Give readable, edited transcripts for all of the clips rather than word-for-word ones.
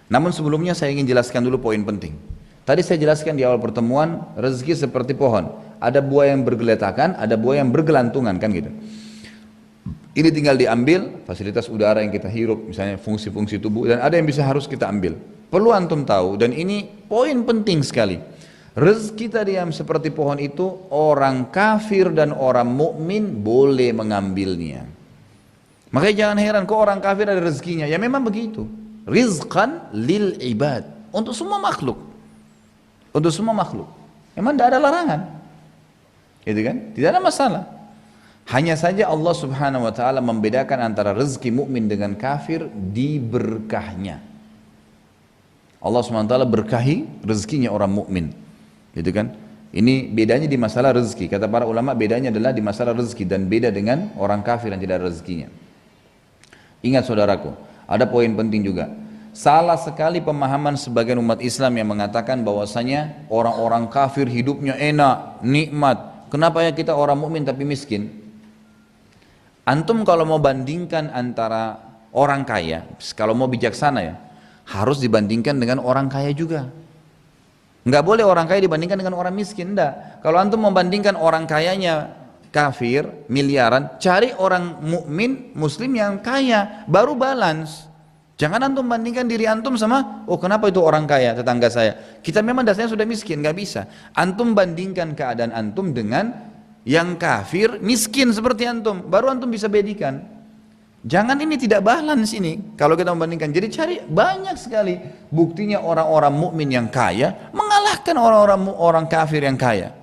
Namun sebelumnya saya ingin jelaskan dulu poin penting. Tadi saya jelaskan di awal pertemuan, rezeki seperti pohon. Ada buah yang bergeletakan, ada buah yang bergelantungan, kan gitu. Ini tinggal diambil, fasilitas udara yang kita hirup, misalnya fungsi-fungsi tubuh, dan ada yang bisa harus kita ambil. Perlu antum tahu, dan ini poin penting sekali. Rezeki tadi yang seperti pohon itu, orang kafir dan orang mukmin boleh mengambilnya. Makanya jangan heran kok orang kafir ada rezekinya. Ya memang begitu. Rizqan lil ibad. Untuk semua makhluk. Untuk semua makhluk. Memang tidak ada larangan. Gitu kan? Tidak ada masalah. Hanya saja Allah Subhanahu wa taala membedakan antara rezeki mukmin dengan kafir di berkahnya. Allah Subhanahu wa taala berkahi rezekinya orang mukmin. Gitu kan? Ini bedanya di masalah rezeki. Kata para ulama bedanya adalah di masalah rezeki dan beda dengan orang kafir yang tidak ada rezekinya. Ingat saudaraku, ada poin penting juga. Salah sekali pemahaman sebagian umat Islam yang mengatakan bahwasanya orang-orang kafir hidupnya enak, nikmat. Kenapa ya kita orang mukmin tapi miskin? Antum kalau mau bandingkan antara orang kaya, kalau mau bijaksana ya, harus dibandingkan dengan orang kaya juga. Enggak boleh orang kaya dibandingkan dengan orang miskin, enggak. Kalau antum membandingkan orang kayanya kafir, miliaran, cari orang mukmin, muslim yang kaya, baru balance. Jangan antum bandingkan diri antum sama, oh kenapa itu orang kaya, tetangga saya. Kita memang dasarnya sudah miskin, nggak bisa. Antum bandingkan keadaan antum dengan yang kafir, miskin seperti antum, baru antum bisa bedikan. Jangan ini tidak balance ini, kalau kita membandingkan. Jadi cari banyak sekali buktinya orang-orang mukmin yang kaya mengalahkan orang kafir yang kaya.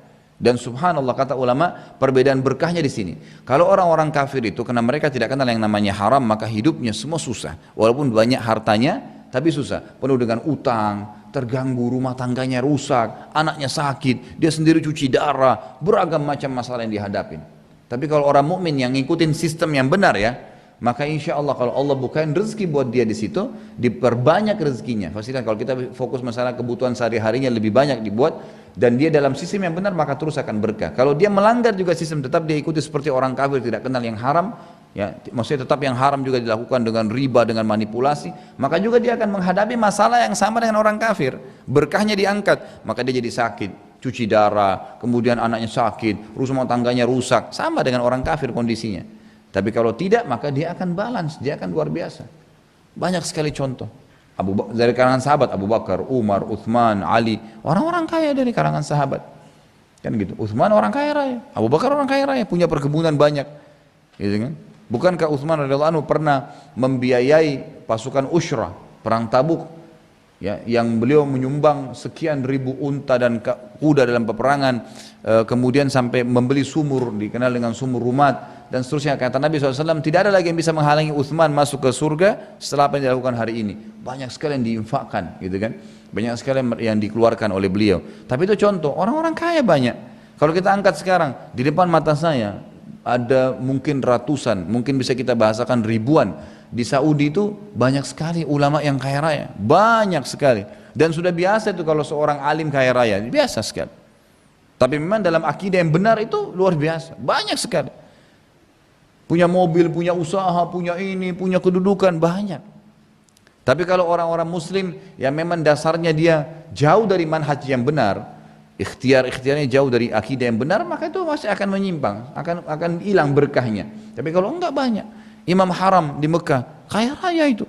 Dan subhanallah kata ulama, perbedaan berkahnya di sini. Kalau orang-orang kafir itu karena mereka tidak kenal yang namanya haram, maka hidupnya semua susah. Walaupun banyak hartanya, tapi susah. Penuh dengan utang, terganggu, rumah tangganya rusak, anaknya sakit, dia sendiri cuci darah, beragam macam masalah yang dihadapin. Tapi kalau orang mukmin yang ngikutin sistem yang benar ya, maka insya Allah kalau Allah bukain rezeki buat dia di situ, diperbanyak rezekinya. Pastikan kalau kita fokus masalah kebutuhan sehari-harinya lebih banyak dibuat, dan dia dalam sistem yang benar maka terus akan berkah. Kalau dia melanggar juga sistem, tetap dia ikuti seperti orang kafir tidak kenal yang haram, ya maksudnya tetap yang haram juga dilakukan dengan riba, dengan manipulasi, maka juga dia akan menghadapi masalah yang sama dengan orang kafir. Berkahnya diangkat, maka dia jadi sakit, cuci darah, kemudian anaknya sakit, rumah tangganya rusak, sama dengan orang kafir kondisinya. Tapi kalau tidak, maka dia akan balance, dia akan luar biasa. Banyak sekali contoh. Dari kalangan sahabat, Abu Bakar, Umar, Uthman, Ali, orang-orang kaya dari kalangan sahabat. Kan gitu. Uthman orang kaya raya, Abu Bakar orang kaya raya, punya perkebunan banyak. Gitu kan? Bukankah Uthman radhiyallahu anhu pernah membiayai pasukan Ushrah, perang Tabuk, ya, yang beliau menyumbang sekian ribu unta dan kuda dalam peperangan, kemudian sampai membeli sumur, dikenal dengan sumur Rumat, dan seterusnya. Kata Nabi SAW, tidak ada lagi yang bisa menghalangi Uthman masuk ke surga setelah apa yang dilakukan hari ini. Banyak sekali yang diinfakkan, gitu kan? Banyak sekali yang dikeluarkan oleh beliau. Tapi itu contoh, orang-orang kaya banyak. Kalau kita angkat sekarang, di depan mata saya, ada mungkin ratusan, mungkin bisa kita bahasakan ribuan. Di Saudi itu banyak sekali ulama yang kaya raya, banyak sekali. Dan sudah biasa itu kalau seorang alim kaya raya, biasa sekali. Tapi memang dalam akidah yang benar itu luar biasa, banyak sekali. Punya mobil, punya usaha, punya ini, punya kedudukan, banyak. Tapi kalau orang-orang muslim yang memang dasarnya dia jauh dari manhaj yang benar, ikhtiarnya jauh dari akidah yang benar, maka itu masih akan menyimpang, akan hilang berkahnya. Tapi kalau enggak, banyak. Imam Haram di Mekah, kaya raya itu.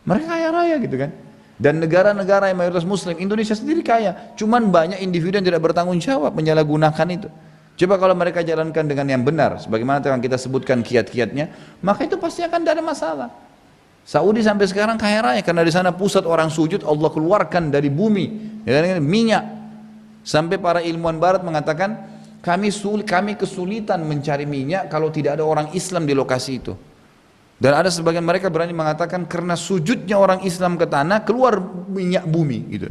Mereka kaya raya gitu kan. Dan negara-negara yang mayoritas muslim, Indonesia sendiri kaya. Cuman banyak individu yang tidak bertanggung jawab menyalahgunakan itu. Coba kalau mereka jalankan dengan yang benar, sebagaimana yang kita sebutkan kiat-kiatnya, maka itu pasti akan tidak ada masalah. Saudi sampai sekarang kaya raya, karena di sana pusat orang sujud, Allah keluarkan dari bumi, ya, minyak. Sampai para ilmuwan barat mengatakan, kami kesulitan mencari minyak kalau tidak ada orang Islam di lokasi itu. Dan ada sebagian mereka berani mengatakan karena sujudnya orang Islam ke tanah keluar minyak bumi gitu.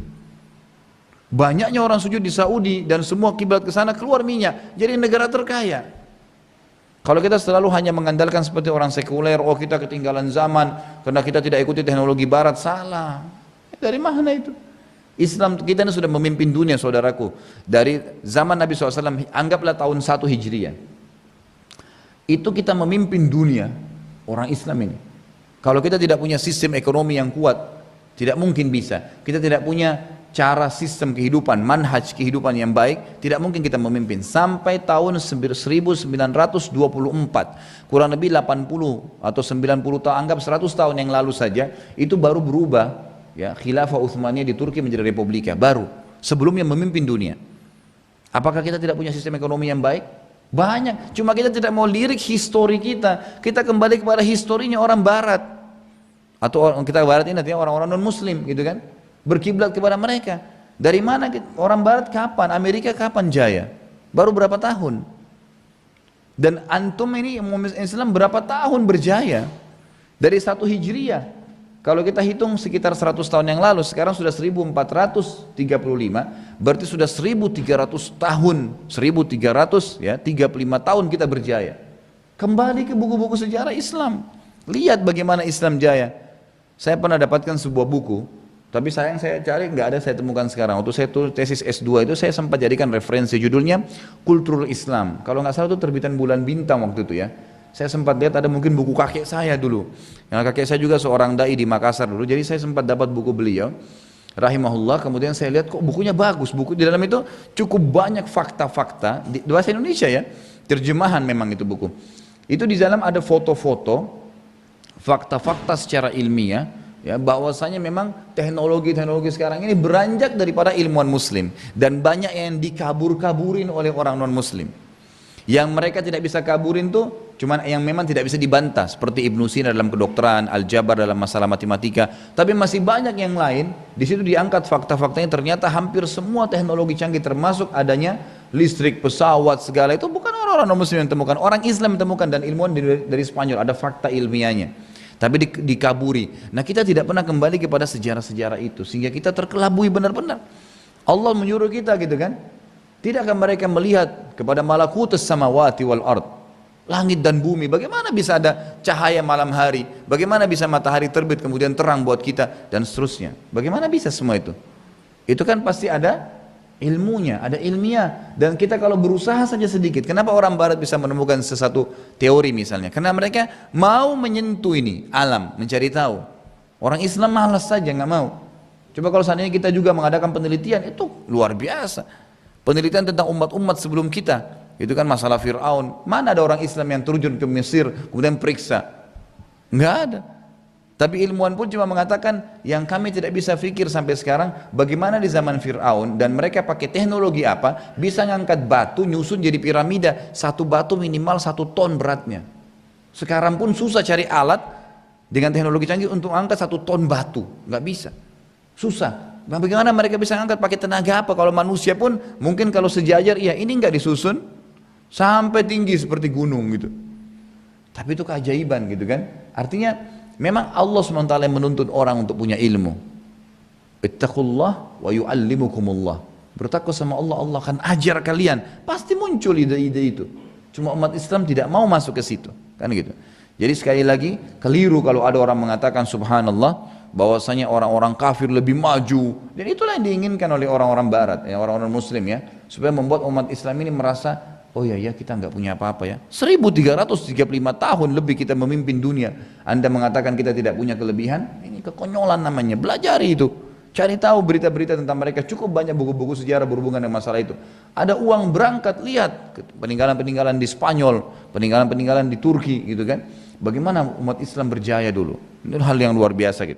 Banyaknya orang sujud di Saudi dan semua kiblat ke sana keluar minyak. Jadi negara terkaya. Kalau kita selalu hanya mengandalkan seperti orang sekuler, oh kita ketinggalan zaman karena kita tidak ikuti teknologi barat, salah. Dari mana itu? Islam kita ini sudah memimpin dunia, saudaraku. Dari zaman Nabi SAW, anggaplah tahun 1 Hijriah. Itu kita memimpin dunia, orang Islam ini. Kalau kita tidak punya sistem ekonomi yang kuat, Tidak mungkin bisa. Kita tidak punya cara sistem kehidupan, manhaj kehidupan yang baik, tidak mungkin kita memimpin sampai tahun 1924, kurang lebih 80 atau 90 tahun, anggap 100 tahun yang lalu saja, itu baru berubah ya, khilafah Utsmaniyah di Turki menjadi republika, baru sebelumnya memimpin dunia. Apakah kita tidak punya sistem ekonomi yang baik? Banyak, cuma kita tidak mau lirik histori kita kembali kepada historinya orang barat, atau kita barat ini artinya orang-orang non muslim gitu kan, berkiblat kepada mereka. Dari mana orang barat kapan, Amerika kapan jaya? Baru berapa tahun? Dan antum ini Islam berapa tahun berjaya? Dari 1 Hijriah. Kalau kita hitung sekitar 100 tahun yang lalu, sekarang sudah 1435, berarti sudah 1300 tahun, 1300 ya, 35 tahun kita berjaya. Kembali ke buku-buku sejarah Islam. Lihat bagaimana Islam jaya. Saya pernah dapatkan sebuah buku, tapi sayang saya cari nggak ada, saya temukan sekarang. Waktu saya tulis tesis S2 itu saya sempat jadikan referensi, judulnya Kultur Islam. Kalau nggak salah itu terbitan Bulan Bintang waktu itu ya. Saya sempat lihat ada mungkin buku kakek saya dulu. Yang kakek saya juga seorang dai di Makassar dulu. Jadi saya sempat dapat buku beliau, rahimahullah. Kemudian saya lihat kok bukunya bagus. Buku di dalam itu cukup banyak fakta-fakta di bahasa Indonesia ya. Terjemahan memang itu buku. Itu di dalam ada foto-foto, fakta-fakta secara ilmiah. Ya, bahwasanya memang teknologi sekarang ini beranjak daripada ilmuwan muslim, dan banyak yang dikabur-kaburin oleh orang non muslim. Yang mereka tidak bisa kaburin tuh cuman yang memang tidak bisa dibantah, seperti Ibnu Sina dalam kedokteran, Al-Jabar dalam masalah matematika. Tapi masih banyak yang lain. Di situ diangkat fakta-faktanya, ternyata hampir semua teknologi canggih termasuk adanya listrik, pesawat, segala itu bukan orang-orang non muslim yang temukan, orang Islam yang temukan, dan ilmuwan dari Spanyol, ada fakta ilmiahnya. Tapi dikaburi. Nah, kita tidak pernah kembali kepada sejarah-sejarah itu, sehingga kita terkelabui benar-benar. Allah menyuruh kita gitu kan. Tidakkah mereka melihat kepada malakutus samawati wal ard, langit dan bumi, bagaimana bisa ada cahaya malam hari, bagaimana bisa matahari terbit kemudian terang buat kita, dan seterusnya. Bagaimana bisa semua itu? Itu kan pasti ada ilmunya, ada ilmiah. Dan kita kalau berusaha saja sedikit, kenapa orang barat bisa menemukan sesuatu teori misalnya? Karena mereka mau menyentuh ini alam, mencari tahu. Orang Islam malas saja, nggak mau. Coba kalau seandainya kita juga mengadakan penelitian, itu luar biasa. Penelitian tentang umat-umat sebelum kita, itu kan masalah Fir'aun. Mana ada orang Islam yang terjun ke Mesir kemudian periksa? Nggak ada. Tapi ilmuwan pun cuma mengatakan yang kami tidak bisa fikir sampai sekarang, bagaimana di zaman Fir'aun dan mereka pakai teknologi apa bisa ngangkat batu nyusun jadi piramida, satu batu minimal 1 ton beratnya. Sekarang pun susah cari alat dengan teknologi canggih untuk angkat 1 ton batu, nggak bisa, susah. Nah, bagaimana mereka bisa angkat pakai tenaga apa? Kalau manusia pun mungkin kalau sejajar, iya ini nggak disusun sampai tinggi seperti gunung gitu. Tapi itu keajaiban gitu kan. Artinya memang Allah SWT yang menuntut orang untuk punya ilmu. Ittaqullah wa yu'allimukumullah. Bertakwa sama Allah, Allah akan ajar kalian. Pasti muncul ide-ide itu. Cuma umat Islam tidak mau masuk ke situ, kan gitu. Jadi sekali lagi keliru kalau ada orang mengatakan subhanallah, bahwasanya orang-orang kafir lebih maju, dan itulah yang diinginkan oleh orang-orang barat ya, orang-orang muslim ya, supaya membuat umat Islam ini merasa oh ya kita nggak punya apa-apa ya. 1335 tahun lebih kita memimpin dunia, Anda mengatakan kita tidak punya kelebihan, ini kekonyolan namanya. Belajari itu, cari tahu berita-berita tentang mereka, cukup banyak buku-buku sejarah berhubungan dengan masalah itu. Ada uang berangkat, lihat peninggalan-peninggalan di Spanyol, peninggalan-peninggalan di Turki gitu kan, bagaimana umat Islam berjaya dulu. Itu hal yang luar biasa gitu.